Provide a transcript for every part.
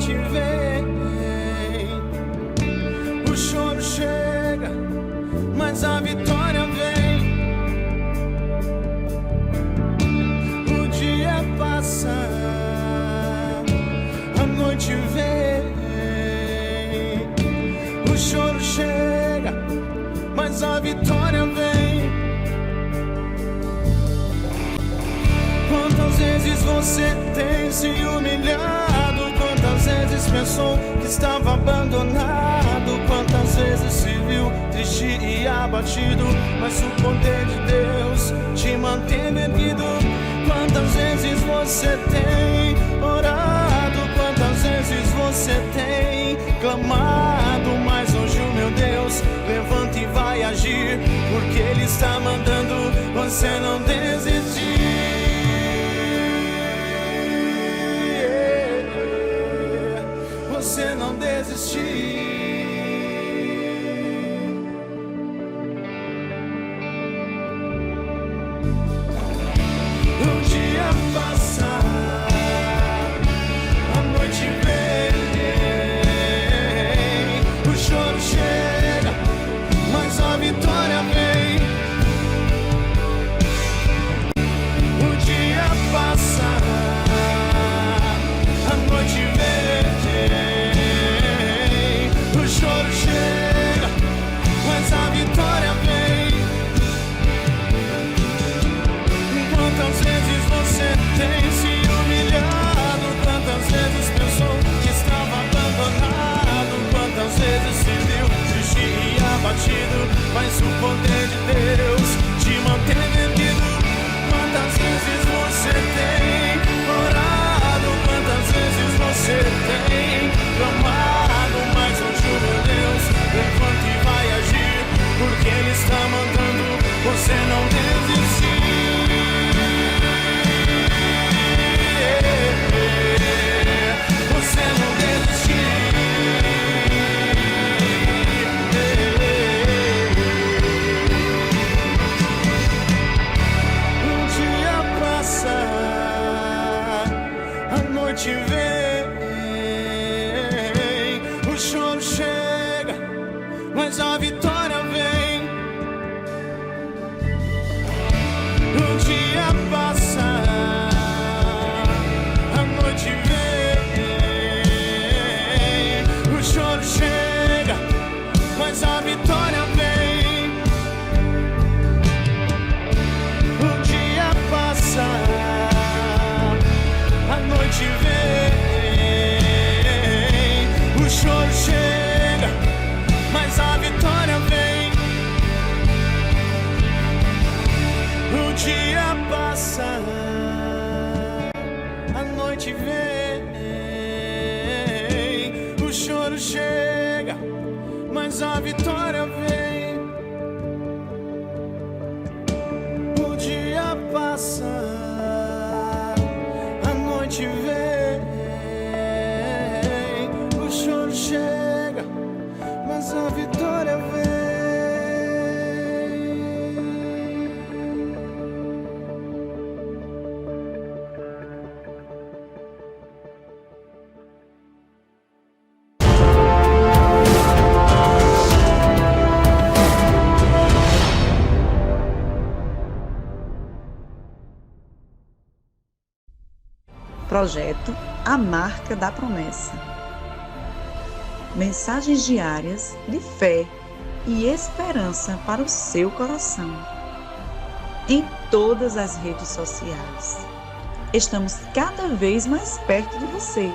noite vem, o choro chega, mas a vitória vem. O dia passa, a noite vem, o choro chega, mas a vitória vem. Quantas vezes você tem se humilhado? Quantas vezes pensou que estava abandonado? Quantas vezes se viu triste e abatido, mas o poder de Deus te mantém erguido? Quantas vezes você tem orado? Quantas vezes você tem clamado? Mas hoje o meu Deus levanta e vai agir, porque Ele está mandando você não desistir. Você não desistir. O dia passa, a noite vem, o choro chega, mas a vitória vem. O dia passa, a noite vem, o choro chega, mas a vitória vem. Quantas vezes você tem se humilhado? Quantas vezes pensou que estava abandonado? Quantas vezes se viu triste e abatido, mas o poder de Deus te mantém erguido? Quantas vezes você tem orado? Quantas vezes você tem clamado? Mas hoje o meu Deus levanta e vai agir, porque Ele está mandando você não desistir. Você não desistir. O dia passa, a noite vem, o choro chega, mas a vitória vem. O dia passa, a noite vem, o choro chega, mas a vitória vem. O dia passa, a noite vem, o choro chega, mas a vitória vem. O dia passa, a noite vem, o choro chega, mas a vitória vem. O dia passa, a noite vem, o choro chega, mas a vitória vem. Projeto A Marca da Promessa. Mensagens diárias de fé e esperança para o seu coração. Em todas as redes sociais. Estamos cada vez mais perto de você.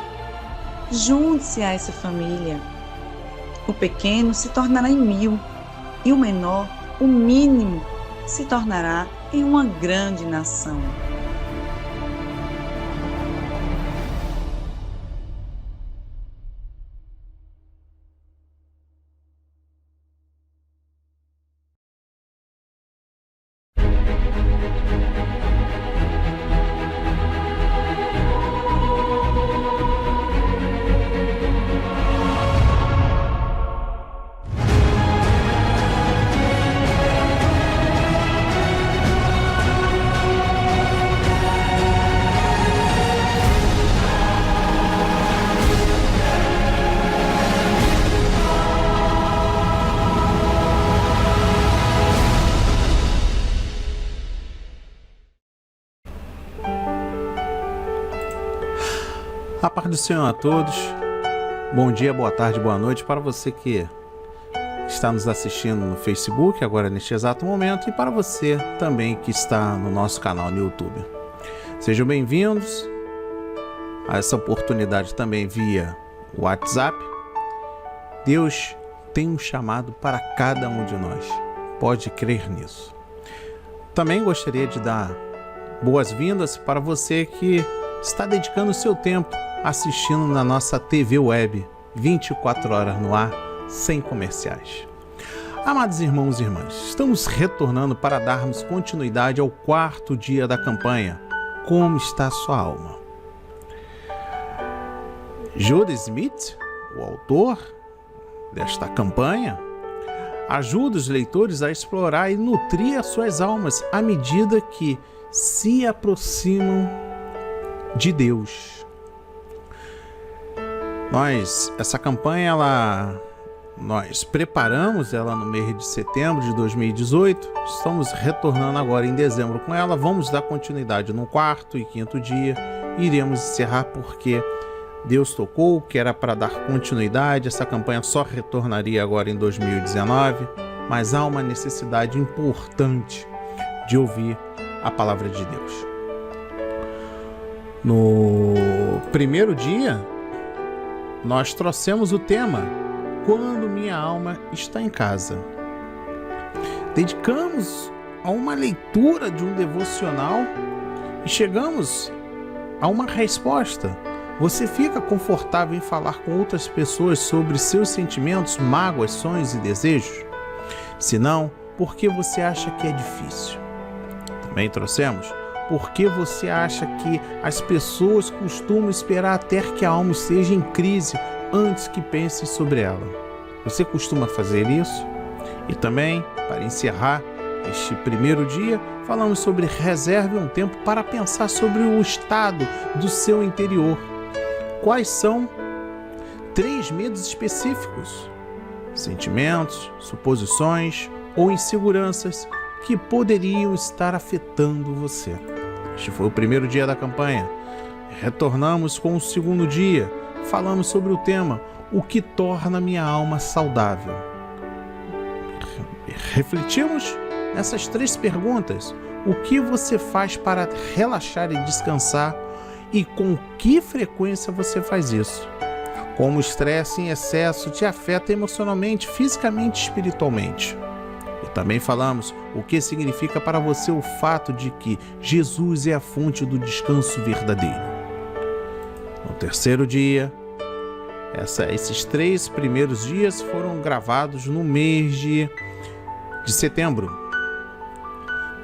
Junte-se a essa família. O pequeno se tornará em 1000 e o menor, o mínimo, se tornará em uma grande nação. paz do Senhor a todos. Bom dia, boa tarde, boa noite para você que está nos assistindo no Facebook agora neste exato momento e para você também que está no nosso canal no YouTube. Sejam bem-vindos a essa oportunidade também via WhatsApp. Deus tem um chamado para cada um de nós. Pode crer nisso. Também gostaria de dar boas-vindas para você que está dedicando o seu tempo assistindo na nossa TV Web, 24 horas no ar, sem comerciais. Amados irmãos e irmãs, estamos retornando para darmos continuidade ao 4º dia da campanha. Como está a sua alma? Judas Smith, o autor desta campanha, ajuda os leitores a explorar e nutrir as suas almas à medida que se aproximam de Deus. Essa campanha, nós preparamos ela no mês de setembro de 2018, estamos retornando agora em dezembro com ela, vamos dar continuidade no 4º e 5º dia, iremos encerrar porque Deus tocou, que era para dar continuidade, essa campanha só retornaria agora em 2019, mas há uma necessidade importante de ouvir a palavra de Deus. No primeiro dia, nós trouxemos o tema Quando minha alma está em casa. Dedicamos a uma leitura de um devocional e chegamos a uma resposta. Você fica confortável em falar com outras pessoas sobre seus sentimentos, mágoas, sonhos e desejos? Se não, por que você acha que é difícil? Também trouxemos por que você acha que as pessoas costumam esperar até que a alma esteja em crise antes que pensem sobre ela. Você costuma fazer isso? E também, para encerrar este primeiro dia, falamos sobre reserve um tempo para pensar sobre o estado do seu interior. Quais são 3 medos específicos, sentimentos, suposições ou inseguranças que poderiam estar afetando você? Este foi o primeiro dia da campanha. Retornamos com o 2º dia. Falamos sobre o tema O que torna minha alma saudável. Refletimos nessas 3 perguntas. O que você faz para relaxar e descansar? E com que frequência você faz isso? Como o estresse em excesso te afeta emocionalmente, fisicamente e espiritualmente? E também falamos o que significa para você o fato de que Jesus é a fonte do descanso verdadeiro. No 3º dia, esses 3 primeiros dias foram gravados no mês de setembro.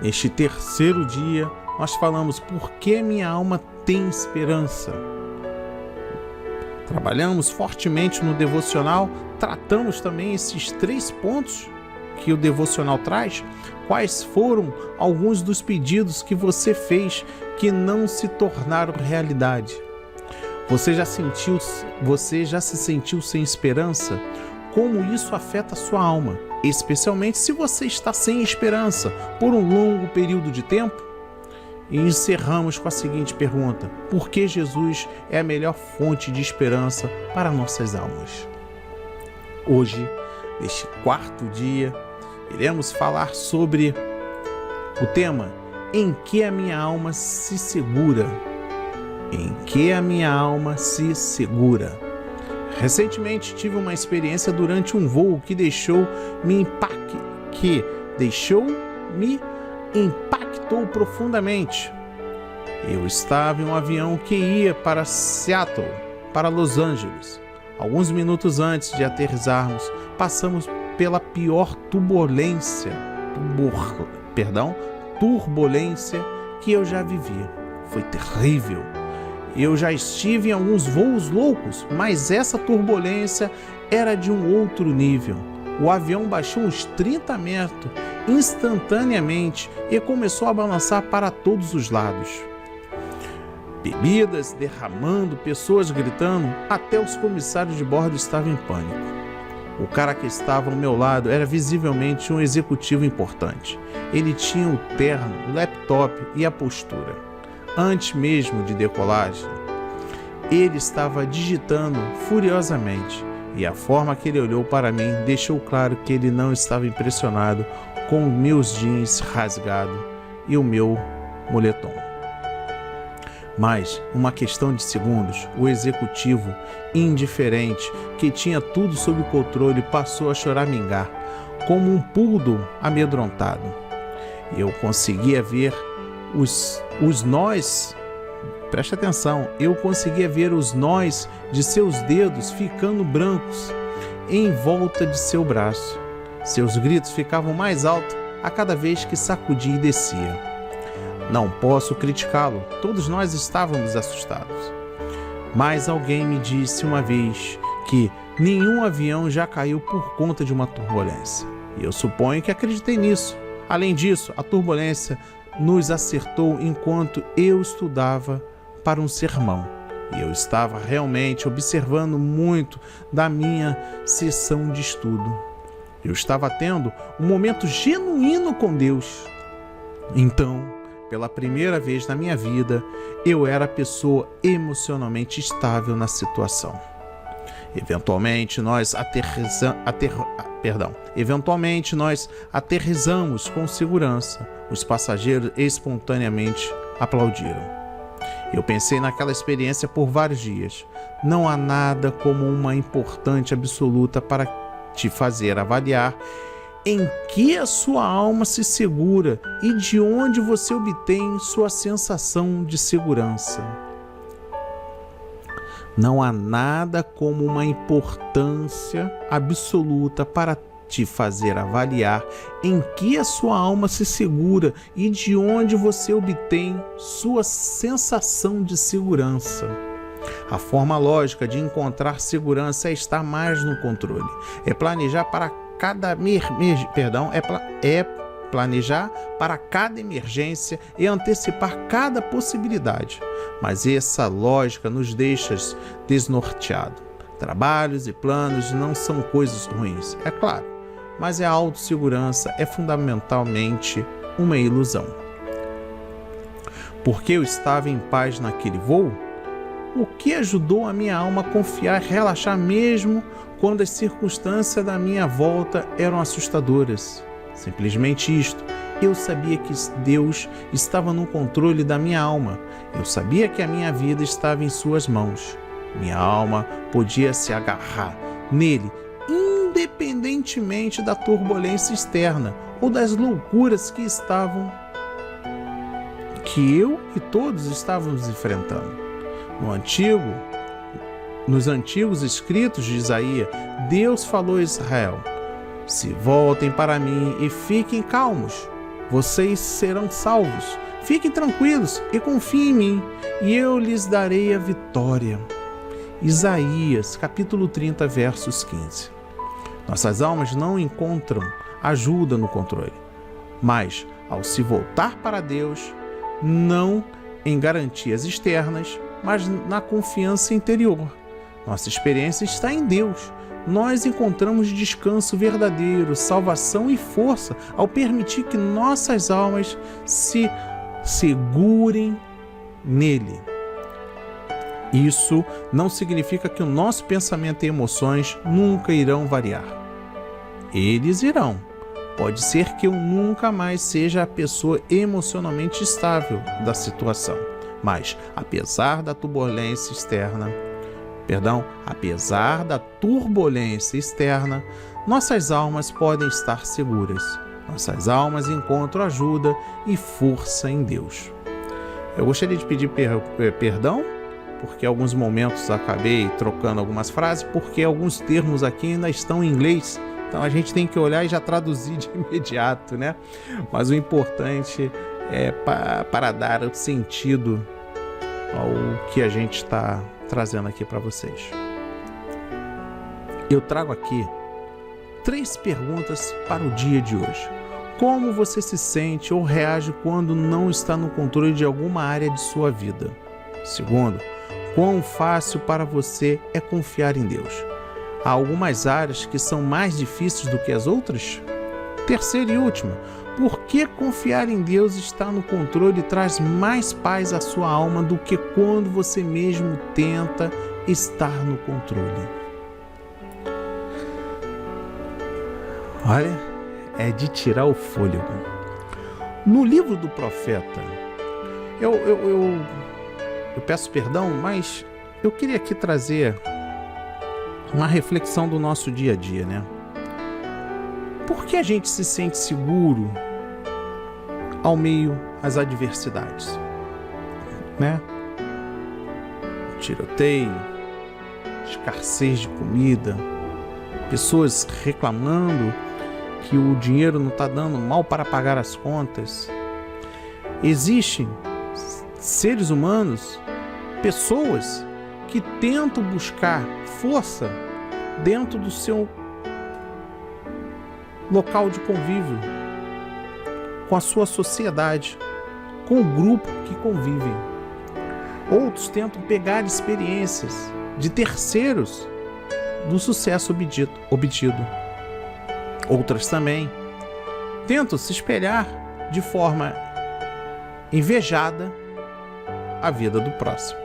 Neste 3º dia, nós falamos por que minha alma tem esperança. Trabalhamos fortemente no devocional, tratamos também esses 3 pontos que o devocional traz. Quais foram alguns dos pedidos que você fez que não se tornaram realidade? Você já se sentiu sem esperança? Como isso afeta a sua alma? Especialmente se você está sem esperança por um longo período de tempo? E encerramos com a seguinte pergunta: por que Jesus é a melhor fonte de esperança para nossas almas? Hoje, neste 4º dia, iremos falar sobre o tema Em que a minha alma se segura? Em que a minha alma se segura? Recentemente tive uma experiência durante um voo que impactou profundamente. Eu estava em um avião que ia para Seattle, para Los Angeles. Alguns minutos antes de aterrissarmos, passamos pela pior turbulência que eu já vivi. Foi terrível. Eu já estive em alguns voos loucos, mas essa turbulência era de um outro nível. O avião baixou uns 30 metros instantaneamente e começou a balançar para todos os lados. Bebidas derramando, pessoas gritando, até os comissários de bordo estavam em pânico. O cara que estava ao meu lado era visivelmente um executivo importante. Ele tinha o terno, o laptop e a postura. Antes mesmo de decolagem, Ele estava digitando furiosamente, e a forma que ele olhou para mim deixou claro que ele não estava impressionado com meus jeans rasgados e o meu moletom. Mas, uma questão de segundos, o executivo, indiferente, que tinha tudo sob controle, passou a choramingar, como um poodle amedrontado. Eu conseguia ver os nós, preste atenção, eu conseguia ver os nós de seus dedos ficando brancos em volta de seu braço. Seus gritos ficavam mais altos a cada vez que sacudia e descia. Não posso criticá-lo, todos nós estávamos assustados. Mas alguém me disse uma vez que nenhum avião já caiu por conta de uma turbulência. E eu suponho que acreditei nisso. Além disso, a turbulência nos acertou enquanto eu estudava para um sermão. E eu estava realmente observando muito da minha sessão de estudo. Eu estava tendo um momento genuíno com Deus. Então, pela primeira vez na minha vida, eu era a pessoa emocionalmente estável na situação. Eventualmente nós aterrissamos com segurança. Os passageiros espontaneamente aplaudiram. Eu pensei naquela experiência por vários dias. Não há nada como uma importante absoluta para te fazer avaliar em que a sua alma se segura e de onde você obtém sua sensação de segurança. Não há nada como uma importância absoluta para te fazer avaliar em que a sua alma se segura e de onde você obtém sua sensação de segurança. A forma lógica de encontrar segurança é estar mais no controle. É planejar para planejar para cada emergência e antecipar cada possibilidade. Mas essa lógica nos deixa desnorteados. Trabalhos e planos não são coisas ruins, é claro, mas a autossegurança é fundamentalmente uma ilusão. Porque eu estava em paz naquele voo? O que ajudou a minha alma a confiar e relaxar mesmo quando as circunstâncias da minha volta eram assustadoras? Simplesmente isto. Eu sabia que Deus estava no controle da minha alma. Eu sabia que a minha vida estava em suas mãos. Minha alma podia se agarrar nele, independentemente da turbulência externa ou das loucuras que eu e todos estávamos enfrentando. Nos antigos escritos de Isaías, Deus falou a Israel: se voltem para mim e fiquem calmos, vocês serão salvos. Fiquem tranquilos e confiem em mim, e eu lhes darei a vitória. Isaías, capítulo 30, versos 15. Nossas almas não encontram ajuda no controle, mas ao se voltar para Deus, não em garantias externas, mas na confiança interior. Nossa experiência está em Deus. Nós encontramos descanso verdadeiro, salvação e força ao permitir que nossas almas se segurem nele. Isso não significa que o nosso pensamento e emoções nunca irão variar. Eles irão. Pode ser que eu nunca mais seja a pessoa emocionalmente estável da situação. Mas, apesar da turbulência externa, nossas almas podem estar seguras. Nossas almas encontram ajuda e força em Deus. Eu gostaria de pedir perdão, porque em alguns momentos acabei trocando algumas frases, porque alguns termos aqui ainda estão em inglês. Então a gente tem que olhar e já traduzir de imediato, né? Mas o importante é para dar o sentido ao que a gente está trazendo aqui para vocês. Eu trago aqui 3 perguntas para o dia de hoje. Como você se sente ou reage quando não está no controle de alguma área de sua vida? Segundo, quão fácil para você é confiar em Deus? Há algumas áreas que são mais difíceis do que as outras? Terceira e última, Porque confiar em Deus está no controle traz mais paz à sua alma do que quando você mesmo tenta estar no controle. Olha, é de tirar o fôlego. No livro do profeta, eu peço perdão, mas eu queria aqui trazer uma reflexão do nosso dia a dia, né? Por que a gente se sente seguro ao meio às adversidades, né? Tiroteio, escassez de comida, pessoas reclamando que o dinheiro não está dando mal para pagar as contas. Existem seres humanos, pessoas que tentam buscar força dentro do seu local de convívio, com a sua sociedade, com o grupo que convivem. Outros tentam pegar experiências de terceiros do sucesso obtido. Outras também tentam se espelhar de forma invejada a vida do próximo.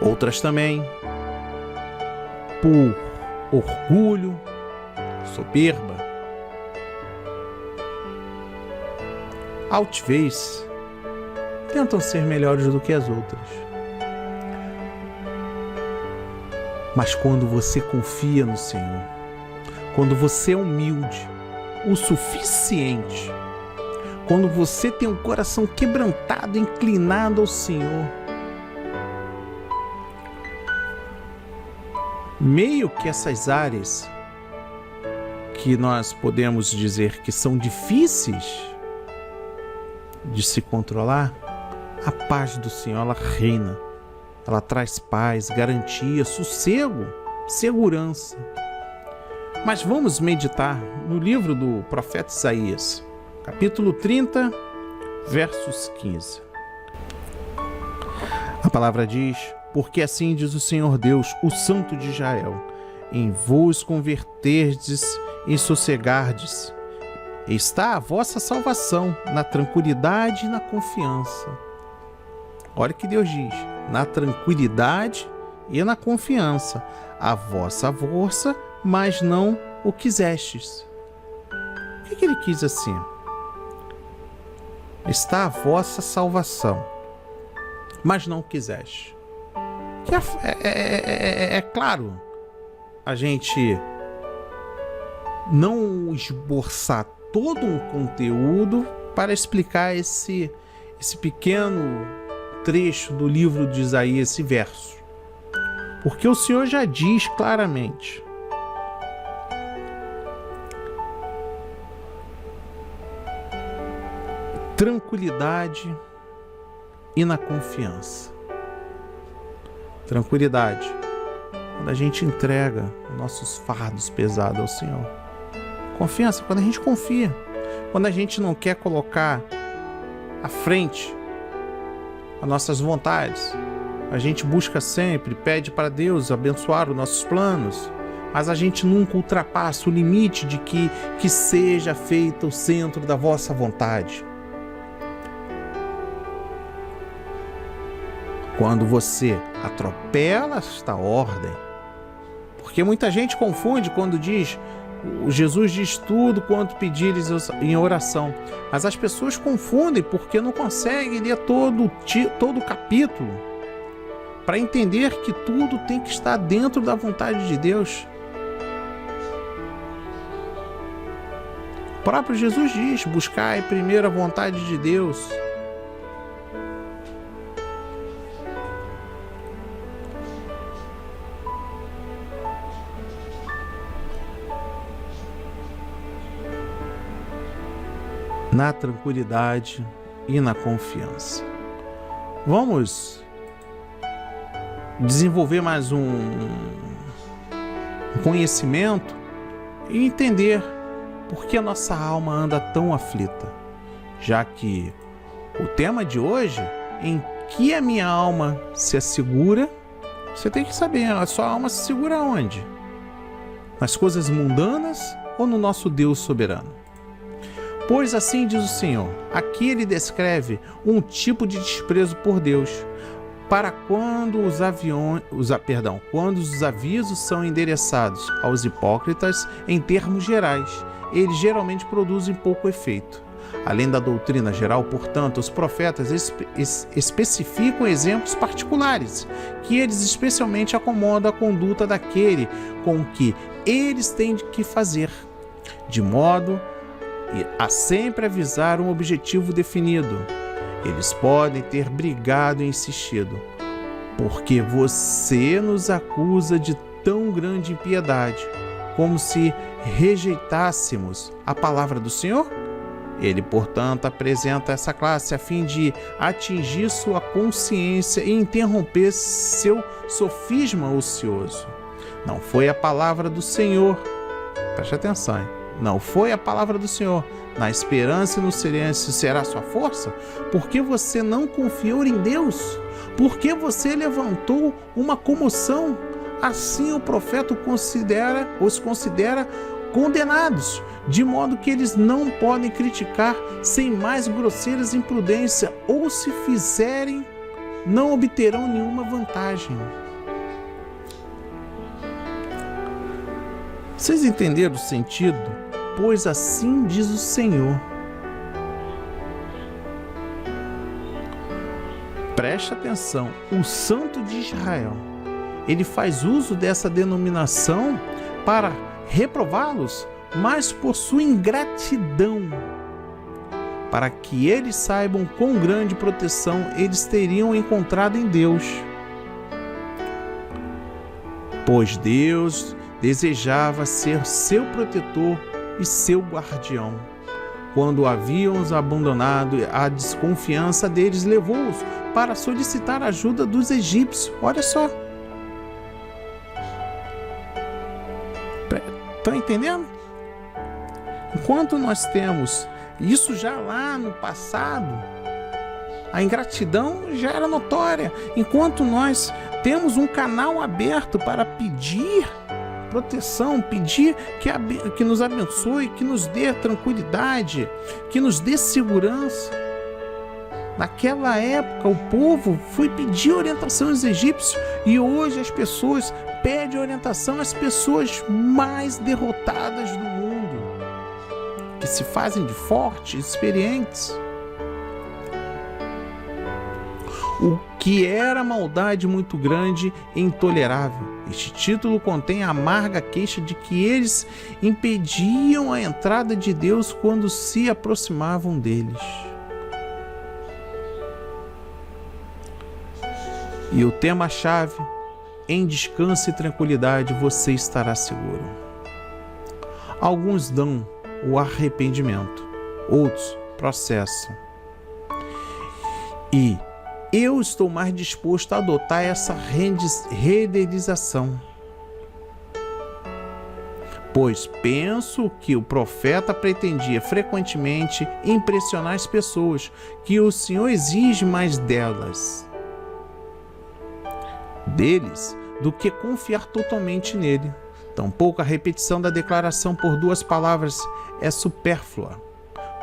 Outras também, por orgulho, soberba, altivez, tentam ser melhores do que as outras. Mas quando você confia no Senhor, quando você é humilde o suficiente, quando você tem um coração quebrantado, inclinado ao Senhor, meio que essas áreas que nós podemos dizer que são difíceis de se controlar, a paz do Senhor, ela reina. Ela traz paz, garantia, sossego, segurança. Mas vamos meditar no livro do profeta Isaías, capítulo 30, versos 15. A palavra diz: porque assim diz o Senhor Deus, o Santo de Israel, em vos converterdes e sossegardes, está a vossa salvação na tranquilidade e na confiança. Olha o que Deus diz: na tranquilidade e na confiança, a vossa força, mas não o quisestes. O que ele quis assim? Está a vossa salvação, mas não quiseste. É claro, a gente não esboçar todo um conteúdo para explicar esse pequeno trecho do livro de Isaías, esse verso. Porque o Senhor já diz claramente: tranquilidade e na confiança. Tranquilidade, quando a gente entrega nossos fardos pesados ao Senhor. Confiança, quando a gente confia, quando a gente não quer colocar à frente as nossas vontades. A gente busca sempre, pede para Deus abençoar os nossos planos, mas a gente nunca ultrapassa o limite de que seja feito o centro da vossa vontade. Quando você atropela esta ordem, porque muita gente confunde quando diz: Jesus diz tudo quanto pedires em oração, mas as pessoas confundem porque não conseguem ler todo o capítulo para entender que tudo tem que estar dentro da vontade de Deus. O próprio Jesus diz: buscai primeiro a vontade de Deus. Na tranquilidade e na confiança. Vamos desenvolver mais um conhecimento e entender por que a nossa alma anda tão aflita, já que o tema de hoje, em que a minha alma se assegura, você tem que saber, a sua alma se segura onde? Nas coisas mundanas ou no nosso Deus soberano? Pois assim diz o Senhor. Aqui ele descreve um tipo de desprezo por Deus. Para quando os avisos são endereçados aos hipócritas em termos gerais, eles geralmente produzem pouco efeito. Além da doutrina geral, portanto, os profetas especificam exemplos particulares, que eles especialmente acomodam a conduta daquele com que eles têm que fazer, de modo a sempre avisar um objetivo definido. Eles podem ter brigado e insistido. Porque você nos acusa de tão grande impiedade, como se rejeitássemos a palavra do Senhor? Ele, portanto, apresenta essa classe a fim de atingir sua consciência e interromper seu sofisma ocioso. Não foi a palavra do Senhor. Preste atenção, hein? Não foi a palavra do Senhor. Na esperança e no silêncio será sua força? Porque você não confiou em Deus? Porque você levantou uma comoção? Assim o profeta os considera condenados, de modo que eles não podem criticar sem mais grosseiras imprudência, ou se fizerem, não obterão nenhuma vantagem. Vocês entenderam o sentido? Pois assim diz o Senhor. Preste atenção, o Santo de Israel, ele faz uso dessa denominação para reprová-los, mas por sua ingratidão, para que eles saibam quão grande proteção eles teriam encontrado em Deus. Pois Deus desejava ser seu protetor e seu guardião. Quando haviam os abandonado, a desconfiança deles levou-os para solicitar a ajuda dos egípcios. Olha só. Estão entendendo? Enquanto nós temos isso já lá no passado, a ingratidão já era notória. Enquanto nós temos um canal aberto para pedir proteção, pedir que nos abençoe, que nos dê tranquilidade, que nos dê segurança. Naquela época, o povo foi pedir orientação aos egípcios, e hoje as pessoas pedem orientação às pessoas mais derrotadas do mundo, que se fazem de fortes, experientes. O que era maldade muito grande e intolerável. Este título contém a amarga queixa de que eles impediam a entrada de Deus quando se aproximavam deles. E o tema-chave: em descanso e tranquilidade você estará seguro. Alguns dão o arrependimento, outros processam. E eu estou mais disposto a adotar essa redenização, pois penso que o profeta pretendia frequentemente impressionar as pessoas, que o Senhor exige mais deles, do que confiar totalmente nele. Tampouco a repetição da declaração por duas palavras é supérflua,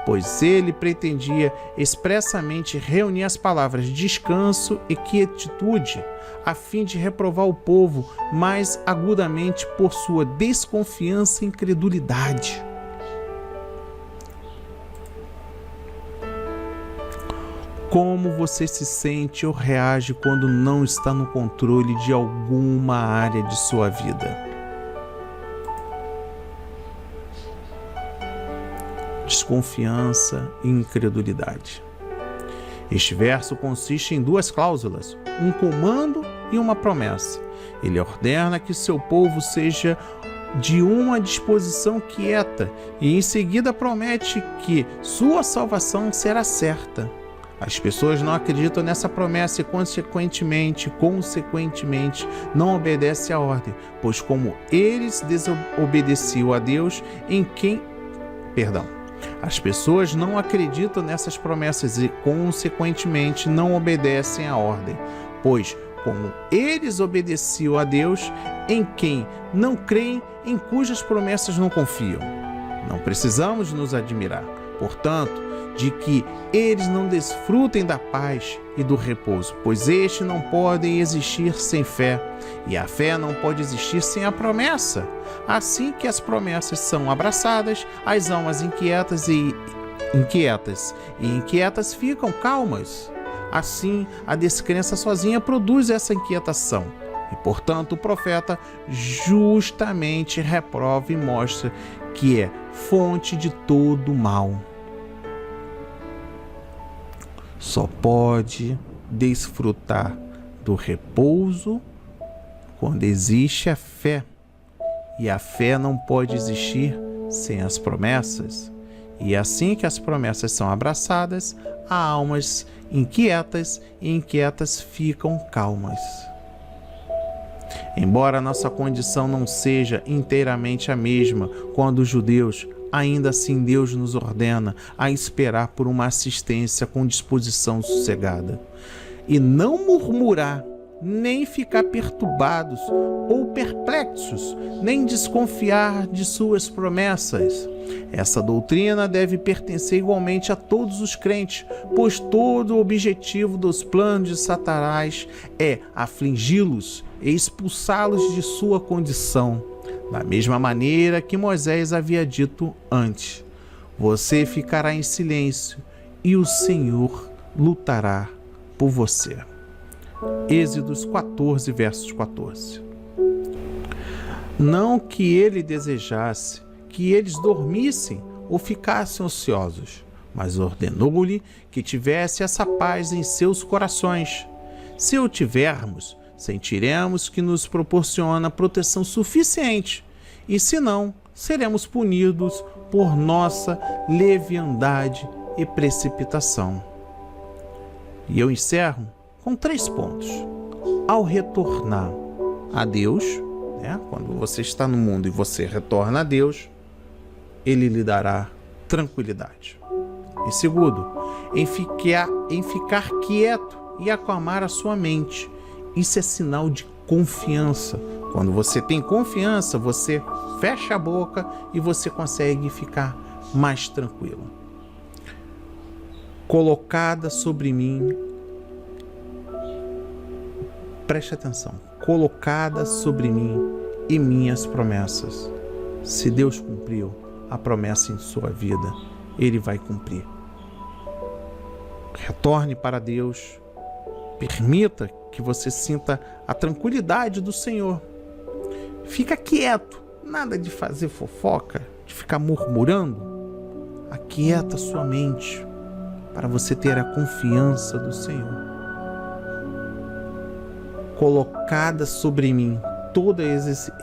pois ele pretendia expressamente reunir as palavras descanso e quietude, a fim de reprovar o povo mais agudamente por sua desconfiança e incredulidade. Como você se sente ou reage quando não está no controle de alguma área de sua vida? Desconfiança e incredulidade. Este verso consiste em duas cláusulas, um comando e uma promessa. Ele ordena que seu povo seja de uma disposição quieta e em seguida promete que sua salvação será certa. As pessoas não acreditam nessa promessa e consequentemente, não obedecem à ordem, pois como eles desobedeciam a Deus as pessoas não acreditam nessas promessas e, consequentemente, não obedecem à ordem, pois, como eles obedeciam a Deus, em quem não creem, em cujas promessas não confiam. Não precisamos nos admirar, portanto, de que eles não desfrutem da paz e do repouso, pois estes não podem existir sem fé, e a fé não pode existir sem a promessa. Assim que as promessas são abraçadas, as almas inquietas ficam calmas. Assim, a descrença sozinha produz essa inquietação. E, portanto, o profeta justamente reprova e mostra que é fonte de todo mal. Só pode desfrutar do repouso quando existe a fé. E a fé não pode existir sem as promessas. E assim que as promessas são abraçadas, há almas inquietas e inquietas ficam calmas. Embora nossa condição não seja inteiramente a mesma quando os judeus, ainda assim Deus nos ordena a esperar por uma assistência com disposição sossegada. E não murmurar, nem ficar perturbados ou perplexos, nem desconfiar de suas promessas. Essa doutrina deve pertencer igualmente a todos os crentes, pois todo o objetivo dos planos de Satanás é afligi-los e expulsá-los de sua condição. Da mesma maneira que Moisés havia dito antes: você ficará em silêncio e o Senhor lutará por você. Êxodos 14, versos 14. Não que ele desejasse que eles dormissem ou ficassem ociosos, mas ordenou-lhe que tivesse essa paz em seus corações. Se o tivermos, sentiremos que nos proporciona proteção suficiente, e se não, seremos punidos por nossa leviandade e precipitação. E eu encerro com 3 pontos. Ao retornar a Deus, quando você está no mundo e você retorna a Deus, Ele lhe dará tranquilidade. E segundo, em ficar quieto e acalmar a sua mente. Isso é sinal de confiança. Quando você tem confiança, você fecha a boca e você consegue ficar mais tranquilo. Colocada sobre mim, preste atenção, colocada sobre mim e minhas promessas. Se Deus cumpriu a promessa em sua vida, Ele vai cumprir. Retorne para Deus, permita que você sinta a tranquilidade do Senhor. Fica quieto, nada de fazer fofoca, de ficar murmurando. Aquieta sua mente para você ter a confiança do Senhor. Colocada sobre mim todos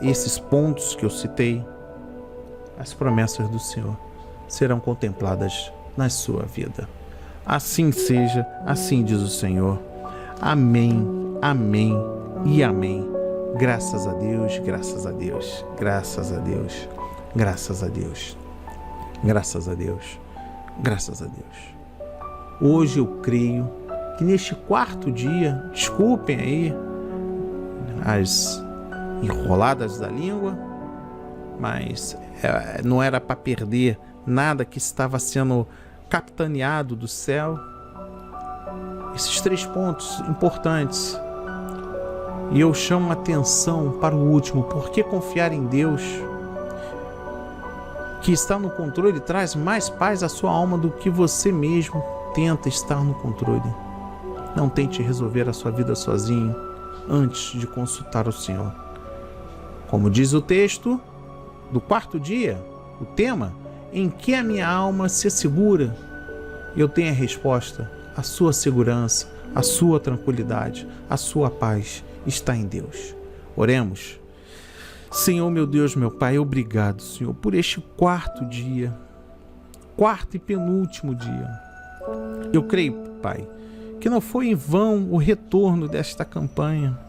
esses pontos que eu citei, as promessas do Senhor serão contempladas na sua vida. Assim seja, assim diz o Senhor. Amém, amém e amém. Graças a Deus, graças a Deus, graças a Deus, graças a Deus, graças a Deus, graças a Deus. Hoje eu creio que neste 4º dia, desculpem aí as enroladas da língua, mas não era para perder nada que estava sendo capitaneado do céu. Esses 3 pontos importantes. E eu chamo a atenção para o último. Porque confiar em Deus, que está no controle, traz mais paz à sua alma do que você mesmo tenta estar no controle. Não tente resolver a sua vida sozinho antes de consultar o Senhor. Como diz o texto do 4º dia, o tema: em que a minha alma se assegura? Eu tenho a resposta. A sua segurança, a sua tranquilidade, a sua paz está em Deus. Oremos. Senhor, meu Deus, meu Pai, obrigado, Senhor, por este 4º dia, 4º e penúltimo dia. Eu creio, Pai, que não foi em vão o retorno desta campanha.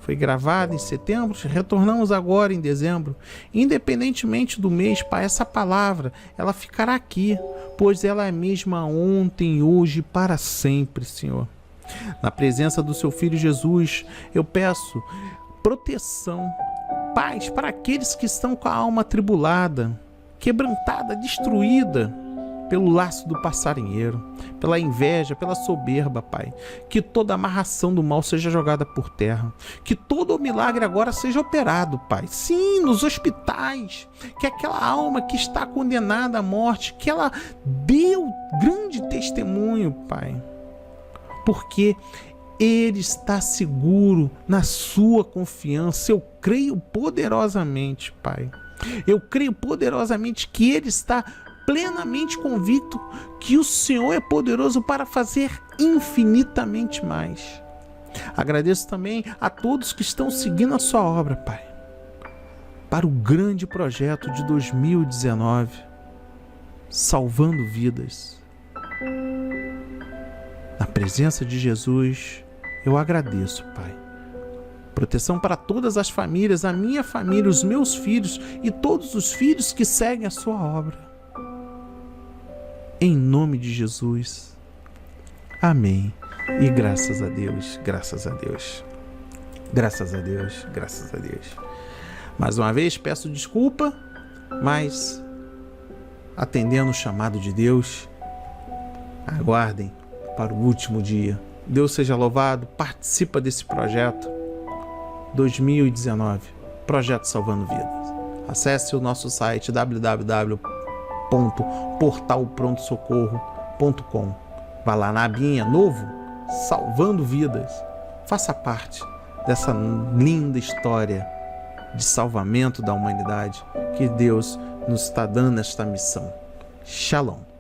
Foi gravada em setembro, retornamos agora em dezembro. Independentemente do mês, Pai, essa palavra, ela ficará aqui, pois ela é a mesma ontem, hoje e para sempre, Senhor. Na presença do Seu Filho Jesus, eu peço proteção, paz para aqueles que estão com a alma atribulada, quebrantada, destruída, pelo laço do passarinheiro, pela inveja, pela soberba, Pai. Que toda amarração do mal seja jogada por terra. Que todo o milagre agora seja operado, Pai. Sim, nos hospitais. Que aquela alma que está condenada à morte, que ela dê o grande testemunho, Pai. Porque ele está seguro na sua confiança. Eu creio poderosamente, Pai. Eu creio poderosamente que ele está plenamente convicto que o Senhor é poderoso para fazer infinitamente mais. Agradeço também a todos que estão seguindo a sua obra, Pai, para o grande projeto de 2019, salvando vidas. Na presença de Jesus, eu agradeço, Pai. Proteção para todas as famílias, a minha família, os meus filhos e todos os filhos que seguem a sua obra. Em nome de Jesus. Amém. E graças a Deus, graças a Deus. Graças a Deus, graças a Deus. Mais uma vez peço desculpa, mas atendendo o chamado de Deus, aguardem para o último dia. Deus seja louvado, participa desse projeto 2019, Projeto Salvando Vidas. Acesse o nosso site www.portalprontosocorro.com. Vá lá na abinha Novo, Salvando Vidas. Faça parte dessa linda história de salvamento da humanidade que Deus nos está dando esta missão. Shalom.